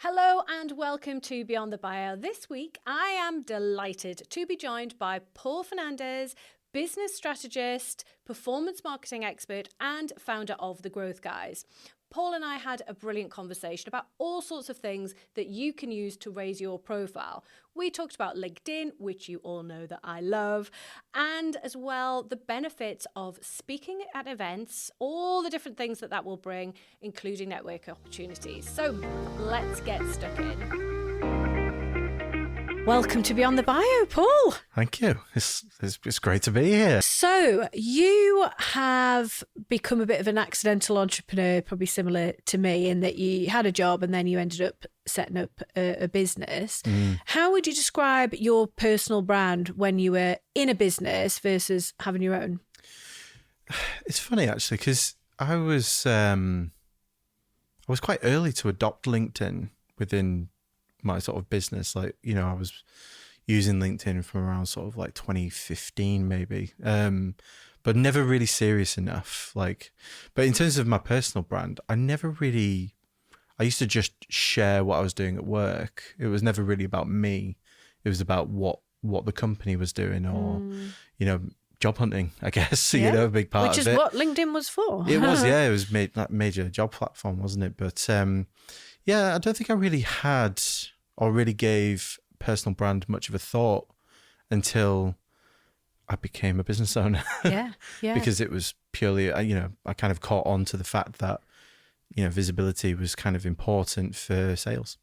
Hello and welcome to Beyond the Bio. This week, I am delighted to be joined by Paul Fernandez, business strategist, performance marketing expert, and founder of The Growth Guys. Paul and I had a brilliant conversation about all sorts of things that you can use to raise your profile. We talked about LinkedIn, which you all know that I love, and as well the benefits of speaking at events, all the different things that will bring, including network opportunities. So let's get stuck in. Welcome to Beyond the Bio, Paul. Thank you. It's great to be here. So you have become a bit of an accidental entrepreneur, probably similar to me, in that you had a job and then you ended up setting up a business. How would you describe your personal brand when you were in a business versus having your own? It's funny actually, because I was quite early to adopt LinkedIn within my sort of business. Like, you know, I was using LinkedIn from around sort of like 2015 maybe, but never really serious enough. But in terms of my personal brand, I used to just share what I was doing at work. It was never really about me. It was about what the company was doing, or, you know, job hunting, I guess, you know, a big part of it. Which is what LinkedIn was for. It was, yeah. It was that major job platform, wasn't it? But yeah, I don't think I really had or really gave personal brand much of a thought until I became a business owner. Yeah. Because it was purely, you know, I kind of caught on to the fact that, you know, visibility was kind of important for sales.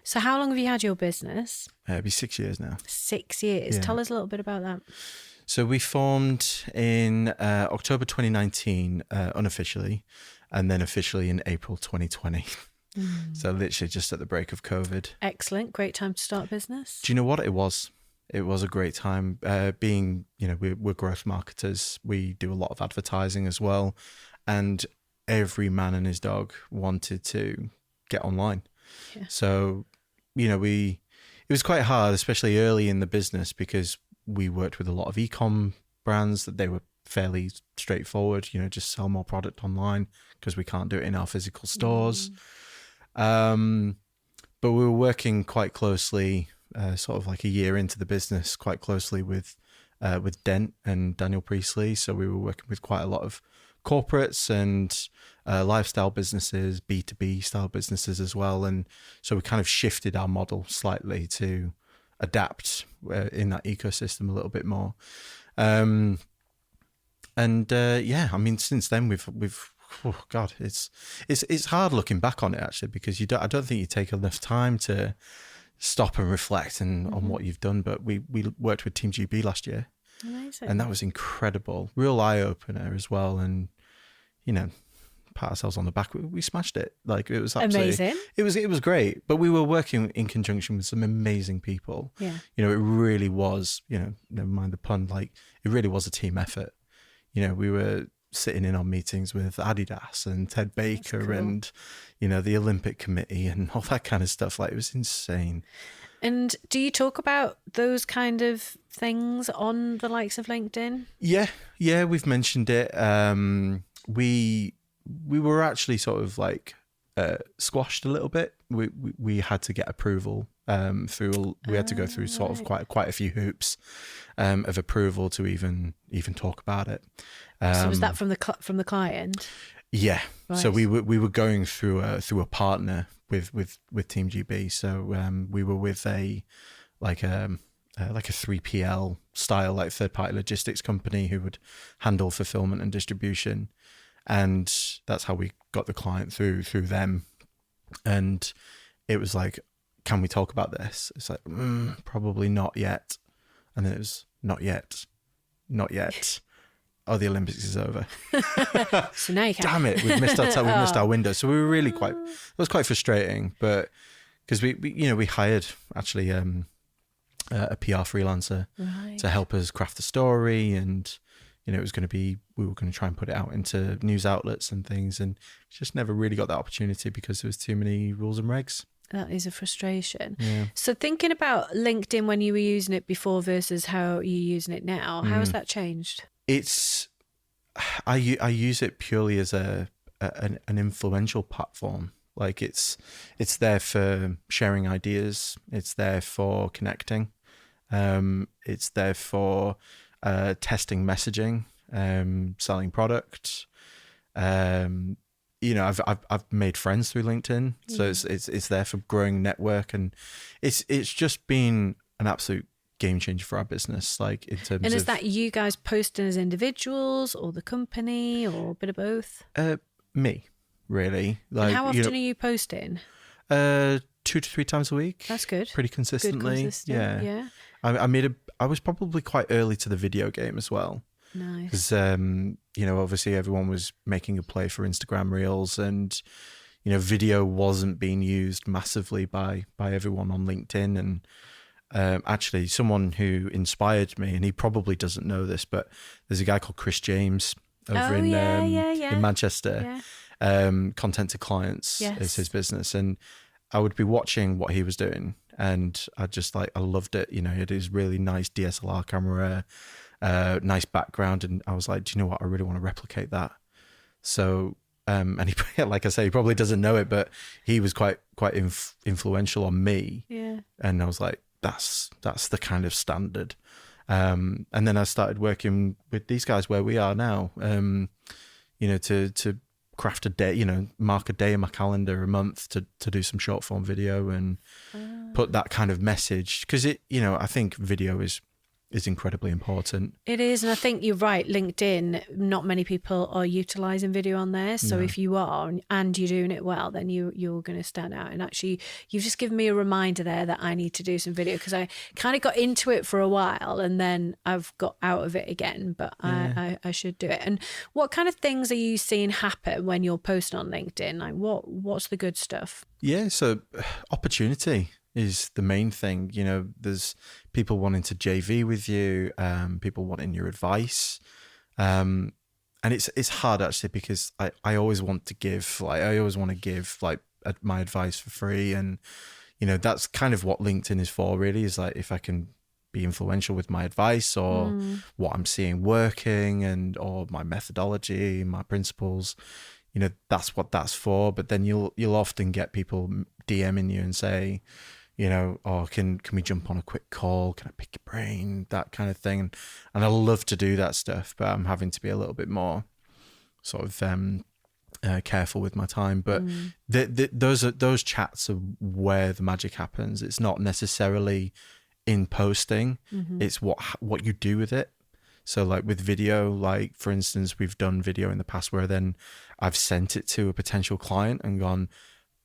So how long have you had your business? It'll be 6 years now. 6 years. Yeah. Tell us a little bit about that. So we formed in October 2019, unofficially, and then officially in April 2020. So literally just at the break of COVID. Excellent. Great time to start a business. Do you know what it was? It was a great time. Being, you know, we're growth marketers. We do a lot of advertising as well. And every man and his dog wanted to get online. Yeah. So, you know, it was quite hard, especially early in the business, because we worked with a lot of e-com brands that they were fairly straightforward, you know, just sell more product online because we can't do it in our physical stores. But we were working quite closely, sort of like a year into the business, quite closely with Dent and Daniel Priestley. So we were working with quite a lot of corporates and lifestyle businesses, B2B style businesses as well. And so we kind of shifted our model slightly to adapt in that ecosystem a little bit more. Yeah, I mean, since then we've oh God, it's hard looking back on it actually, because I don't think you take enough time to stop and reflect on what you've done. But we worked with Team GB last year. Amazing. And that was incredible, real eye opener as well. And, you know, pat ourselves on the back. We smashed it. Like, it was absolutely amazing. It was great. But we were working in conjunction with some amazing people. Yeah. You know, it really was, you know, never mind the pun, like it really was a team effort. You know, we were sitting in on meetings with Adidas and Ted Baker and, you know, the Olympic Committee and all that kind of stuff. Like, it was insane. And do you talk about those kind of things on the likes of LinkedIn? Yeah, we've mentioned it. We were actually sort of like squashed a little bit. We had to get approval we had to go through sort of quite a few hoops of approval to even talk about it. So was that from the client? Yeah. Right. So we were going through a partner with Team GB. So we were with a 3PL style, like third party logistics company who would handle fulfillment and distribution, and that's how we got the client through them. And it was like, can we talk about this? It's like, probably not yet. And then it was not yet. Oh, the Olympics is over. So now you can. Damn it, we've missed our window. So we were really it was quite frustrating, but because we hired actually a PR freelancer to help us craft the story, and you know, we were going to try and put it out into news outlets and things, and just never really got that opportunity because there was too many rules and regs. That is a frustration. Yeah. So thinking about LinkedIn when you were using it before versus how you're using it now, how has that changed? I use it purely as an influential platform Like it's there for sharing ideas. It's there for connecting. It's there for testing messaging, selling products. You know, I've made friends through LinkedIn, so it's there for growing network, and it's just been an absolute game changer for our business. Like in terms of, and is that you guys posting as individuals or the company or a bit of both? Me, really. Like, and how often are you posting? 2 to 3 times a week. That's good. Pretty consistently. Good, consistent, yeah. I was probably quite early to the video game as well. Nice. Because, you know, obviously everyone was making a play for Instagram Reels, and, you know, video wasn't being used massively by everyone on LinkedIn. And actually, someone who inspired me, and he probably doesn't know this, but there's a guy called Chris James over in Manchester. Yeah. Content to Clients is his business. And I would be watching what he was doing, and I loved it. You know, it is really nice DSLR camera, nice background, and I was like, do you know what? I really want to replicate that. So, and he, like I say, he probably doesn't know it, but he was quite influential on me. Yeah. And I was like, that's the kind of standard. And then I started working with these guys where we are now. You know, to craft a day, you know, mark a day in my calendar, a month to do some short form video and put that kind of message, because it, you know, I think video is incredibly important. It is, and I think you're right. LinkedIn, not many people are utilizing video on there. So if you are and you're doing it well, then you're going to stand out. And actually, you've just given me a reminder there that I need to do some video, because I kind of got into it for a while and then I've got out of it again. But I should do it. And what kind of things are you seeing happen when you're posting on LinkedIn? Like what's the good stuff? Yeah, so opportunity is the main thing. You know, there's people wanting to JV with you, people wanting your advice. And it's hard actually, because I always want to give, like my advice for free. And, you know, that's kind of what LinkedIn is for really, is like, if I can be influential with my advice or what I'm seeing working or my methodology, my principles, you know, that's what that's for. But then you'll often get people DMing you and say, you know, oh, can we jump on a quick call? Can I pick your brain? That kind of thing. And I love to do that stuff, but I'm having to be a little bit more sort of careful with my time. But those chats are where the magic happens. It's not necessarily in posting. It's what you do with it. So like with video, like for instance, we've done video in the past where then I've sent it to a potential client and gone,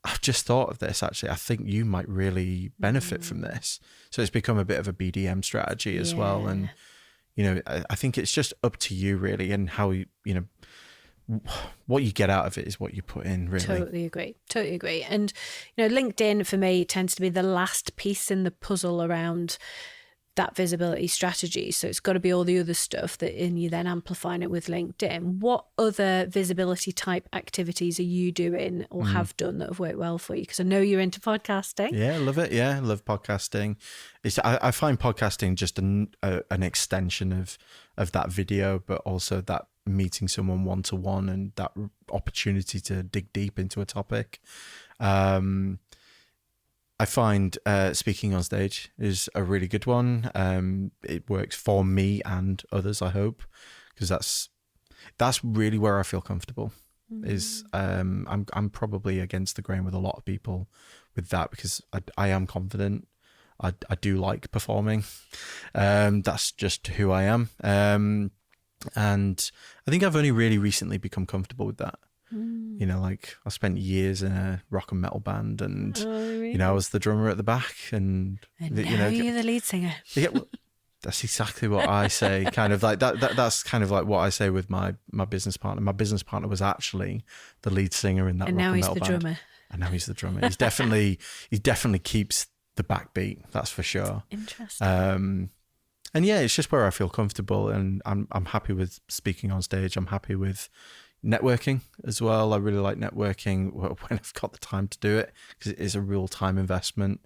I've just thought of this, actually. I think you might really benefit from this. So it's become a bit of a BDM strategy as well. And, you know, I think it's just up to you really, and how you know, what you get out of it is what you put in, really. Totally agree. And, you know, LinkedIn for me tends to be the last piece in the puzzle around that visibility strategy. So it's got to be all the other stuff and you then amplifying it with LinkedIn. What other visibility type activities are you doing or have done that have worked well for you? Because I know you're into podcasting. Yeah, I love it. Yeah, I love podcasting. I find podcasting just an extension of that video, but also that meeting someone one-to-one and that opportunity to dig deep into a topic. I find speaking on stage is a really good one. It works for me and others, I hope, because that's really where I feel comfortable. Is I'm probably against the grain with a lot of people with that, because I am confident. I do like performing. That's just who I am. And I think I've only really recently become comfortable with that. You know, like I spent years in a rock and metal band, and you know, I was the drummer at the back, and now you're the lead singer. Yeah, well, that's exactly what I say. Kind of like that. That's kind of like what I say with my business partner. My business partner was actually the lead singer in that rock and metal band. And now he's the drummer. He definitely keeps the backbeat. That's for sure. Interesting. And yeah, it's just where I feel comfortable, and I'm happy with speaking on stage. I'm happy with networking as well. I really like networking when I've got the time to do it, because it is a real time investment,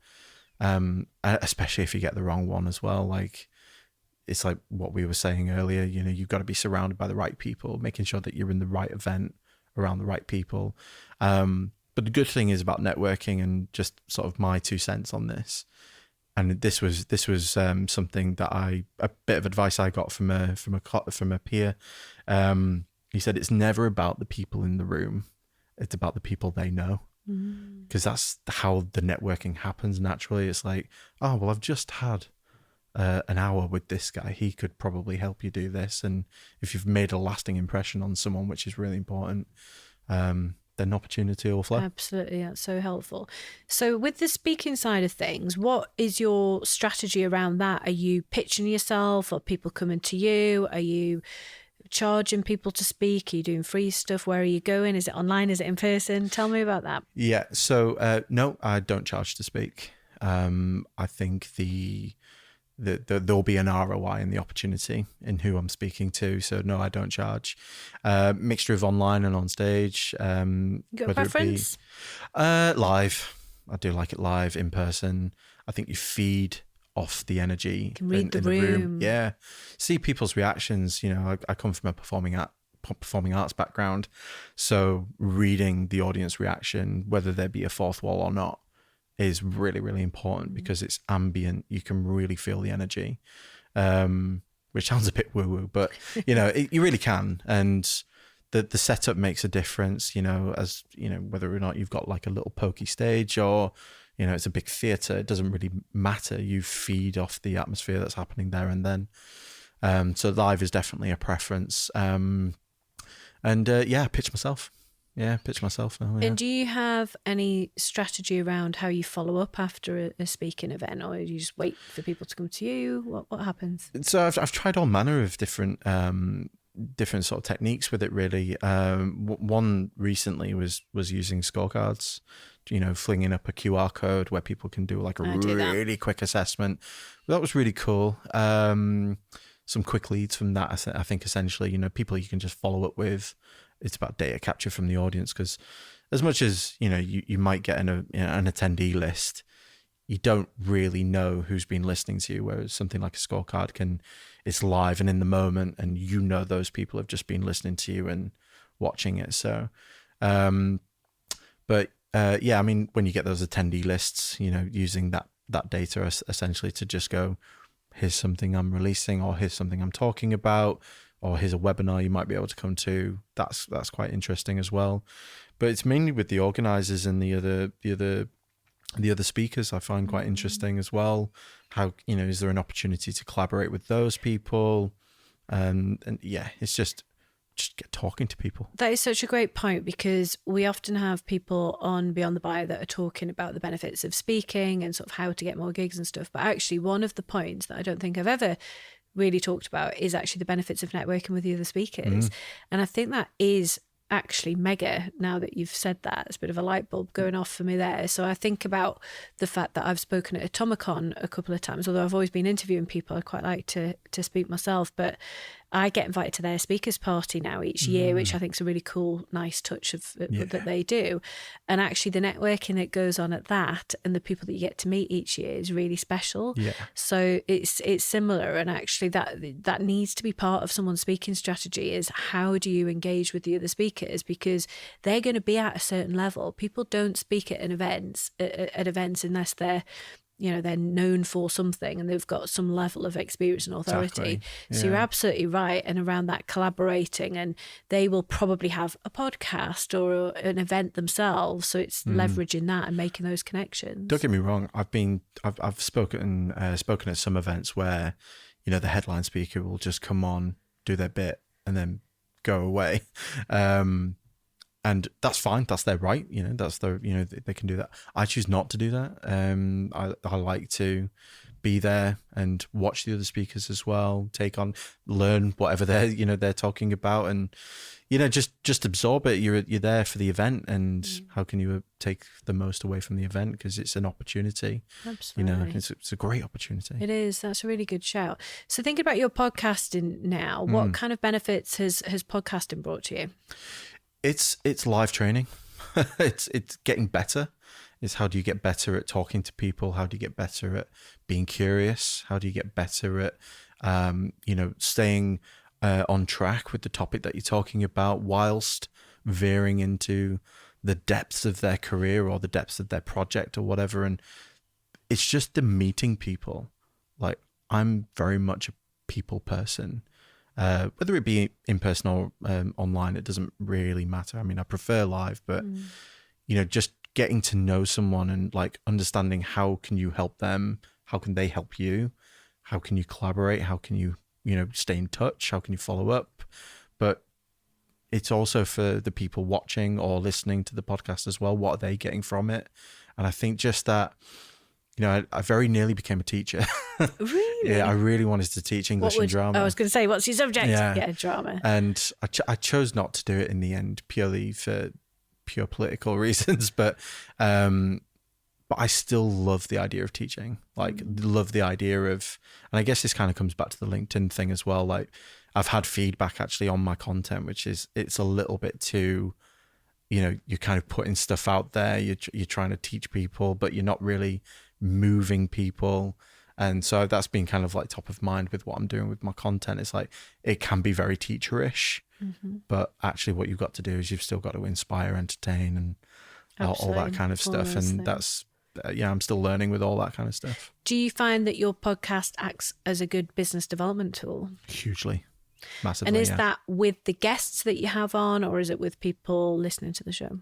especially if you get the wrong one as well. Like, it's like what we were saying earlier, you know, you've got to be surrounded by the right people, making sure that you're in the right event around the right people. But the good thing is about networking, and just sort of my 2 cents on this. And this was something that a bit of advice I got from a peer. He said it's never about the people in the room; it's about the people they know, because that's how the networking happens naturally. It's like, oh well, I've just had an hour with this guy. He could probably help you do this, and if you've made a lasting impression on someone, which is really important, then opportunity will flow. Absolutely, that's so helpful. So with the speaking side of things, what is your strategy around that? Are you pitching yourself? Are people coming to you? Are you charging people to speak? Are you doing free stuff? Where are you going? Is it online? Is it in person? Tell me about that. Yeah, so no, I don't charge to speak. I think there'll be an ROI in the opportunity in who I'm speaking to. So no, I don't charge. Mixture of online and on stage. You got a preference? Live. I do like it live, in person. I think you feed off the energy. You can read in the room. Yeah. See people's reactions. You know, I come from a performing arts background. So reading the audience reaction, whether there be a fourth wall or not, is really, really important, because it's ambient. You can really feel the energy, which sounds a bit woo-woo, but you know, you really can. And the setup makes a difference, you know, as you know, whether or not you've got like a little pokey stage or, you know, it's a big theatre, it doesn't really matter. You feed off the atmosphere that's happening there and then. So live is definitely a preference. Pitch myself. Yeah, pitch myself now. Yeah. And do you have any strategy around how you follow up after a speaking event, or do you just wait for people to come to you? What happens? So I've tried all manner of different sort of techniques with it, really. One recently was using scorecards, you know, flinging up a QR code where people can do like a really quick assessment. That was really cool. Some quick leads from that. I think essentially, you know, people you can just follow up with. It's about data capture from the audience, because as much as, you know, you might get an attendee list, you don't really know who's been listening to you, whereas something like a scorecard it's live and in the moment, and you know those people have just been listening to you and watching it. So, I mean, when you get those attendee lists, you know, using that data essentially to just go, here's something I'm releasing, or here's something I'm talking about, or here's a webinar you might be able to come to. That's quite interesting as well. But it's mainly with the organisers and the other speakers I find quite interesting as well. How, you know, is there an opportunity to collaborate with those people? And yeah, it's just get talking to people. That is such a great point, because we often have people on Beyond the Bio that are talking about the benefits of speaking and sort of how to get more gigs and stuff. But actually, one of the points that I don't think I've ever really talked about is actually the benefits of networking with the other speakers. And I think that is actually mega. Now that you've said that, it's a bit of a light bulb going off for me there. So I think about the fact that I've spoken at Atomicon a couple of times, although I've always been interviewing people. I quite like to speak myself, but I get invited to their speakers party now each year, which I think is a really cool, nice touch of that they do. And actually the networking that goes on at that and the people that you get to meet each year is really special. Yeah. So it's similar, and actually that needs to be part of someone's speaking strategy, is how do you engage with the other speakers, because they're going to be at a certain level. People don't speak at events unless they're, you know, they're known for something and they've got some level of experience and authority. Exactly. Yeah. So you're absolutely right. And around that collaborating, and they will probably have a podcast or an event themselves. So it's leveraging that and making those connections. Don't get me wrong. I've spoken at some events where, you know, the headline speaker will just come on, do their bit, and then go away. And that's fine. That's their right. You know, they can do that. I choose not to do that. I like to be there and watch the other speakers as well, learn whatever they're talking about, and, you know, just absorb it. You're there for the event, and how can you take the most away from the event? Because it's an opportunity. Absolutely. You know, it's a great opportunity. It is. That's a really good shout. So thinking about your podcasting now, what kind of benefits has podcasting brought to you? It's live training. It's getting better. It's how do you get better at talking to people? How do you get better at being curious? How do you get better at, staying on track with the topic that you're talking about, whilst veering into the depths of their career or the depths of their project or whatever. And it's just the meeting people. Like, I'm very much a people person. Whether it be in person or online, it doesn't really matter. I mean, I prefer live, but just getting to know someone and like understanding how can you help them, how can they help you, how can you collaborate, how can you stay in touch, how can you follow up. But it's also for the people watching or listening to the podcast as well. What are they getting from it? And I think just that, I very nearly became a teacher. Really? Yeah, I really wanted to teach English and drama. I was going to say, what's your subject? Yeah, drama. And I chose not to do it in the end, purely for pure political reasons. But I still love the idea of teaching. Like, love the idea of, and I guess this kind of comes back to the LinkedIn thing as well. Like, I've had feedback actually on my content, which is it's a little bit too, you're kind of putting stuff out there. You're trying to teach people, but you're not really moving people. And so that's been kind of like top of mind with what I'm doing with my content. It's like, it can be very teacherish, but actually what you've got to do is you've still got to inspire, entertain, and all that kind of stuff. And that's, I'm still learning with all that kind of stuff. Do you find that your podcast acts as a good business development tool? Hugely. Massively. And is that with the guests that you have on, or is it with people listening to the show?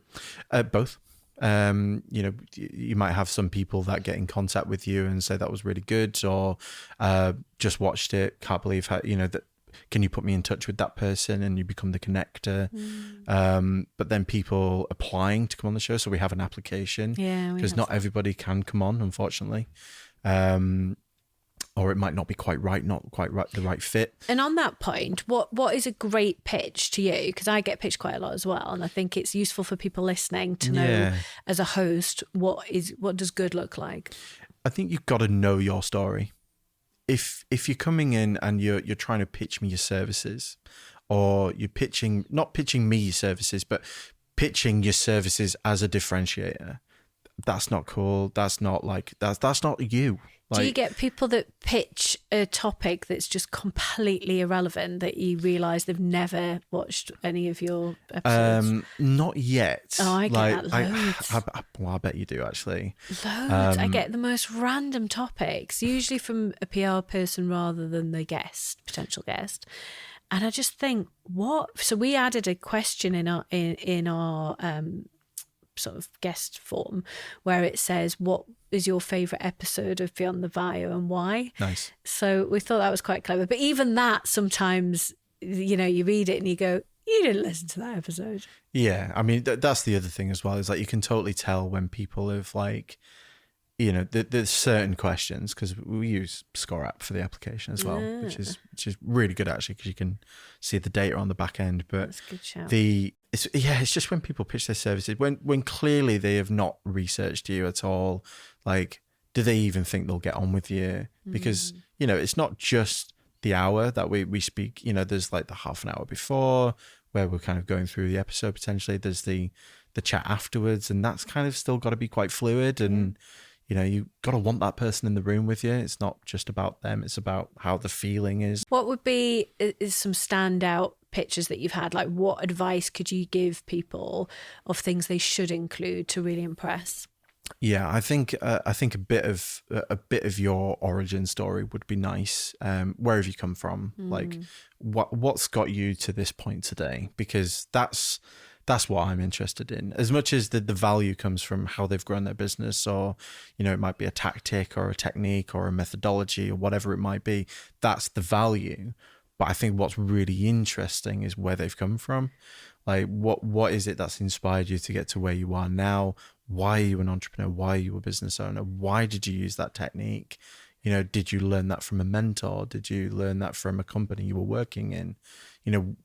Both. You might have some people that get in contact with you and say that was really good, or just watched it, can't believe how, that, can you put me in touch with that person, and you become the connector. But then people applying to come on the show, so we have an application, because not everybody can come on, unfortunately. Or it might not be the right fit. And on that point, what is a great pitch to you? Because I get pitched quite a lot as well, and I think it's useful for people listening to know, as a host, what does good look like? I think you've got to know your story. If you're coming in and you're trying to pitch me your services, or you're not pitching me your services, but pitching your services as a differentiator, that's not cool. That's not you. Do you get people that pitch a topic that's just completely irrelevant, that you realise they've never watched any of your episodes? Not yet. Oh, I get that loads. I bet you do, actually. Loads. I get the most random topics, usually from a PR person rather than the potential guest. And I just think, what? So we added a question in our sort of guest form where it says, what is your favourite episode of Beyond the Bio and why? Nice. So we thought that was quite clever. But even that, sometimes, you read it and you go, you didn't listen to that episode. Yeah. I mean, that's the other thing as well, is like, you can totally tell when people have like, there's certain questions, because we use Score App for the application as well, which is really good actually, because you can see the data on the back end. But that's a good shout. It's just when people pitch their services, when clearly they have not researched you at all, like, do they even think they'll get on with you? Because, it's not just the hour that we speak, there's like the half an hour before where we're kind of going through the episode potentially. There's the chat afterwards, and that's kind of still got to be quite fluid. And, you got to want that person in the room with you. It's not just about them. It's about how the feeling is. What would be some standout pitches that you've had? Like, what advice could you give people of things they should include to really impress? Yeah, I think a bit of your origin story would be nice. Where have you come from? Like, what's got you to this point today? Because that's what I'm interested in. As much as the value comes from how they've grown their business, or, it might be a tactic or a technique or a methodology or whatever it might be. That's the value. But I think what's really interesting is where they've come from. Like, what is it that's inspired you to get to where you are now? Why are you an entrepreneur? Why are you a business owner? Why did you use that technique? Did you learn that from a mentor? Did you learn that from a company you were working in?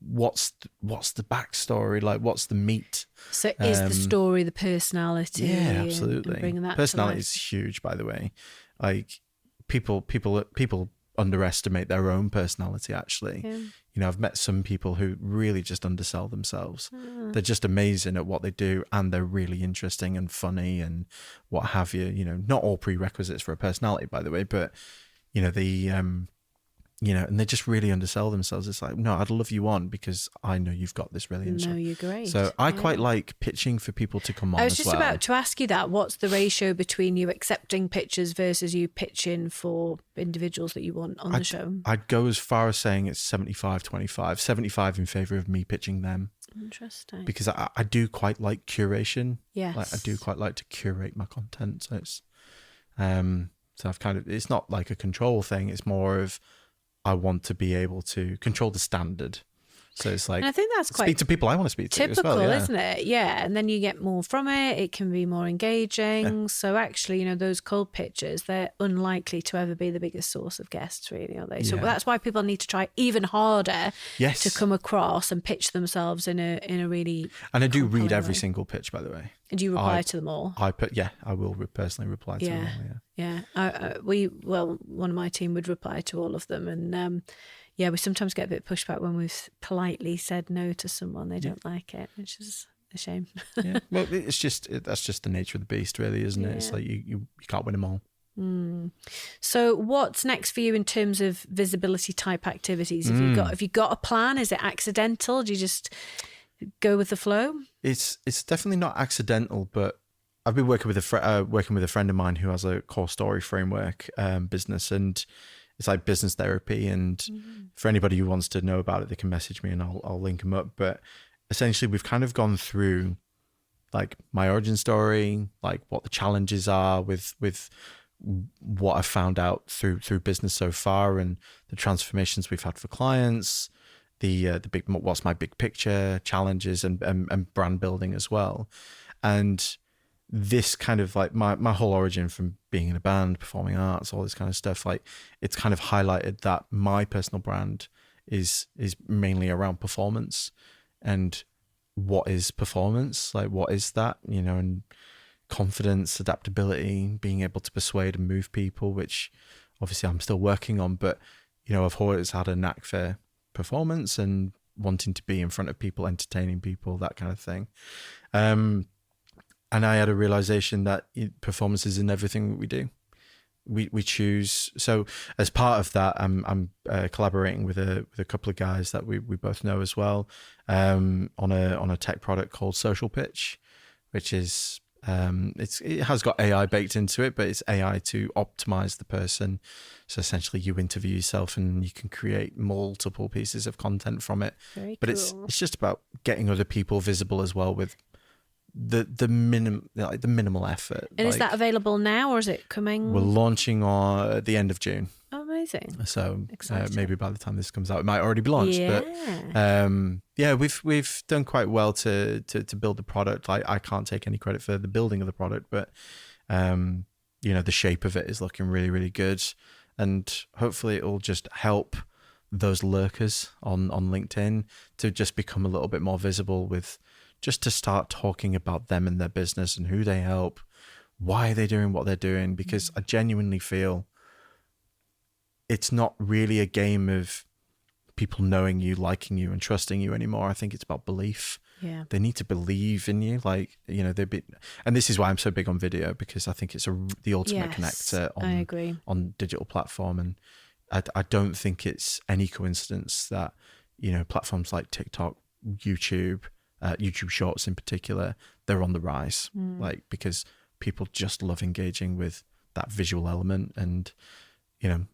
What's the backstory? Like, what's the meat? So is the story the personality? Yeah, absolutely. And bringing that personality is huge, by the way. Like, people underestimate their own personality, actually. Yeah. I've met some people who really just undersell themselves. They're just amazing at what they do, and they're really interesting and funny and what have you. Not all prerequisites for a personality, by the way, but and they just really undersell themselves. It's like, no, I'd love you on because I know you've got this really No, you're great. So I quite like pitching for people to come on. I was as just well. about to ask you that. What's the ratio between you accepting pitches versus you pitching for individuals that you want on the show? I'd go as far as saying it's 75-25, 75 in favour of me pitching them. Interesting. Because I do quite like curation. Yes. Like, I do quite like to curate my content. So it's, so I've it's not like a control thing. It's more of, I want to be able to control the standard. So it's like, and I think that's quite speak to people I want to speak to typical, as well, yeah. isn't it? Yeah. And then you get more from it. It can be more engaging. Yeah. So actually, those cold pitches, they're unlikely to ever be the biggest source of guests, really, are they? So that's why people need to try even harder to come across and pitch themselves in a really. And I do read every single pitch, by the way. And do you reply to them all? I will personally reply to them all, Yeah. One of my team would reply to all of them. And we sometimes get a bit pushback when we've politely said no to someone. They don't like it, which is a shame. Yeah. Well, that's just the nature of the beast, really, isn't it? It's like you can't win them all. So what's next for you in terms of visibility type activities? Have you got a plan? Is it accidental? Do you just go with the flow? It's definitely not accidental, but I've been working with a friend of mine who has a core story framework business, and it's like business therapy. And for anybody who wants to know about it, they can message me and I'll link them up. But essentially, we've kind of gone through like my origin story, like what the challenges are with what I've found out through business so far, and the transformations we've had for clients, the big, what's my big picture challenges, and brand building as well. And this kind of like my whole origin from being in a band, performing arts, all this kind of stuff, like it's kind of highlighted that my personal brand is mainly around performance. And what is performance? Like, what is that? And confidence, adaptability, being able to persuade and move people, which obviously I'm still working on, but I've always had a knack for performance and wanting to be in front of people, entertaining people, that kind of thing. And I had a realization that performance is in everything we do. We choose. So as part of that, I'm collaborating with a couple of guys that we both know as well, on a tech product called Social Pitch, which is it has got AI baked into it, but it's AI to optimize the person. So essentially, you interview yourself and you can create multiple pieces of content from it. Very but cool. it's just about getting other people visible as well with the minimal effort. And is that available now, or is it coming? We're launching at the end of June. Oh, amazing! So maybe by the time this comes out, it might already be launched. Yeah. But we've done quite well to build the product. I can't take any credit for the building of the product, but the shape of it is looking really, really good, and hopefully it will just help those lurkers on LinkedIn to just become a little bit more visible, with just to start talking about them and their business and who they help, why are they doing what they're doing, because I genuinely feel it's not really a game of people knowing you, liking you and trusting you anymore. I think it's about belief. Yeah. They need to believe in you. Like, and this is why I'm so big on video, because I think it's the ultimate connector I agree. on digital platform. And I don't think it's any coincidence that, platforms like TikTok, YouTube Shorts in particular, they're on the rise, like, because people just love engaging with that visual element. And,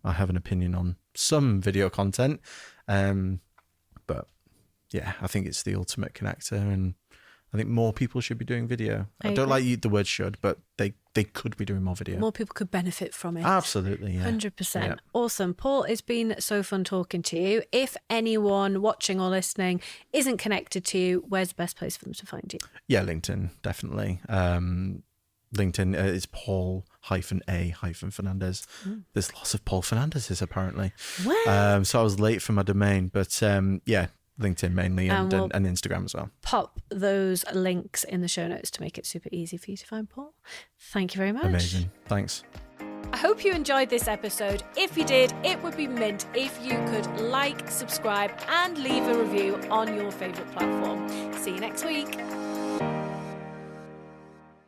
I have an opinion on some video content, but yeah, I think it's the ultimate connector, and I think more people should be doing video. I don't like the word should, but they could be doing more video. More people could benefit from it. Absolutely, yeah. 100%. Yeah. Awesome. Paul, it's been so fun talking to you. If anyone watching or listening isn't connected to you, where's the best place for them to find you? Yeah, LinkedIn, definitely. LinkedIn is Paul-A-Fernandez. There's lots of Paul Fernandez's apparently. Wow. So I was late for my domain, but LinkedIn mainly, and Instagram as well. Pop those links in the show notes to make it super easy for you to find Paul. Thank you very much. Amazing. Thanks. I hope you enjoyed this episode. If you did, it would be mint if you could like, subscribe, and leave a review on your favourite platform. See you next week.